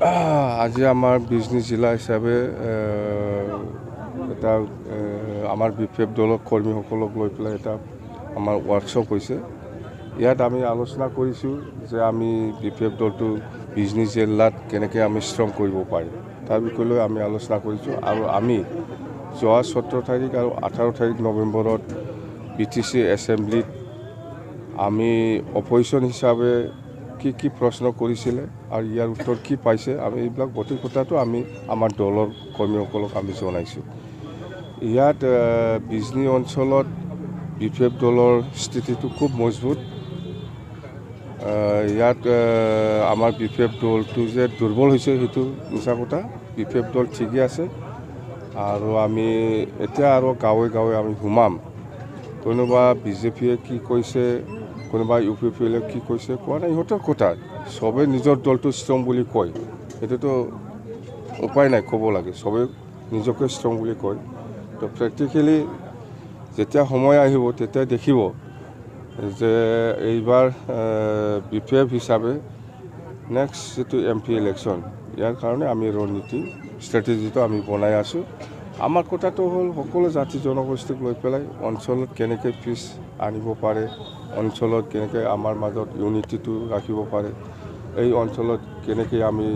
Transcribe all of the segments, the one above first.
আজি আমাৰ বিজনী জিলা হিচাপে এটা আমাৰ বিপিএফ দলৰ কৰ্মীসকলক লৈ পেলাই এটা আমাৰ ৱৰ্কশ্বপ হৈছে। ইয়াত আমি আলোচনা কৰিছোঁ যে আমি বিপিএফ দলটো বিজনী জিলাত কেনেকৈ আমি ষ্ট্ৰং কৰিব পাৰিম, তাৰ বিষয়ে লৈ আমি আলোচনা কৰিছোঁ। আৰু আমি যোৱা 17 তাৰিখ আৰু 18 তাৰিখ নৱেম্বৰত BTC এছেম্বলিত আমি অপজিশ্যন হিচাপে কি প্ৰশ্ন কৰিছিলে আৰু ইয়াৰ উত্তৰ কি পাইছে, আমি এইবিলাক গোটেই কথাটো আমি আমাৰ দলৰ কৰ্মীসকলক আমি জনাইছোঁ। ইয়াত বিজনী অঞ্চলত বিপিএফ দলৰ স্থিতিটো খুব মজবুত। ইয়াত আমাৰ বিপিএফ দলটো যে দুৰ্বল হৈছে সেইটো মিছা কথা। বিপিএফ দল ঠিকেই আছে আৰু আমি এতিয়া আৰু গাঁৱে গাঁৱে আমি সোমাম। কোনোবা বিজেপিয়ে কি কৈছে, কোনোবা UPPলে কি কৈছে কোৱা নাই, ইহঁতৰ কথা। চবেই নিজৰ দলটো ষ্ট্ৰং বুলি কয়, সেইটোতো উপায় নাই, ক'ব লাগে। চবেই নিজকে ষ্ট্ৰং বুলি কয়। তো প্ৰেক্টিকেলি যেতিয়া সময় আহিব তেতিয়া দেখিব যে এইবাৰ BPF হিচাপে নেক্সট যিটো MP ইলেকশ্যন, ইয়াৰ কাৰণে আমি ৰণনীতি ষ্ট্ৰেটেজিটো আমি বনাই আছোঁ। আমাৰ কথাটো হ'ল সকলো জাতি জনগোষ্ঠীক লৈ পেলাই অঞ্চলত কেনেকৈ পিছ আনিব পাৰে, অঞ্চলত কেনেকৈ আমাৰ মাজত ইউনিটিটো ৰাখিব পাৰে, এই অঞ্চলত কেনেকৈ আমি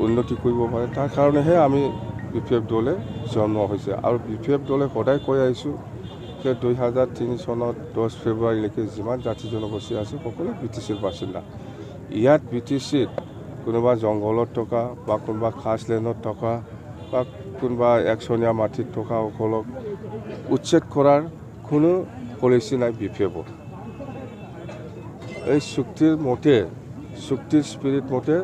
উন্নতি কৰিব পাৰে, তাৰ কাৰণেহে আমি BPF দলে জন্ম হৈছে। আৰু BPF দলে সদায় কৈ আহিছোঁ যে 2003 চনত 10 ফেব্ৰুৱাৰীলৈকে যিমান জাতি জনগোষ্ঠী আছে সকলোৱে BTCৰ বাসিন্দা। ইয়াত BTCত কোনোবা জংঘলত থকা বা কোনোবা খাছলেণ্ডত থকা বা কোনোবা একচনীয়া মাটিত থকাসকলক উচ্ছেদ কৰাৰ কোনো পলিচি নাই BPFৰ। এই চুক্তিৰ মতে, চুক্তিৰ স্পিৰিট মতে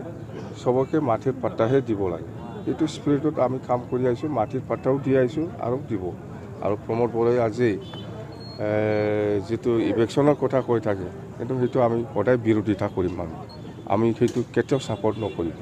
চবকে মাটিৰ পাট্টাহে দিব লাগে। এইটো স্পিৰিটত আমি কাম কৰি আহিছোঁ, মাটিৰ পাট্টাও দি আহিছোঁ আৰু দিব। আৰু প্ৰমোদ বৰাই আজি যিটো ইলেকশ্যনৰ কথা কৈ থাকে, কিন্তু সেইটো আমি সদায় বিৰোধিতা কৰিম। আমি সেইটো কেতিয়াও ছাপৰ্ট নকৰিম।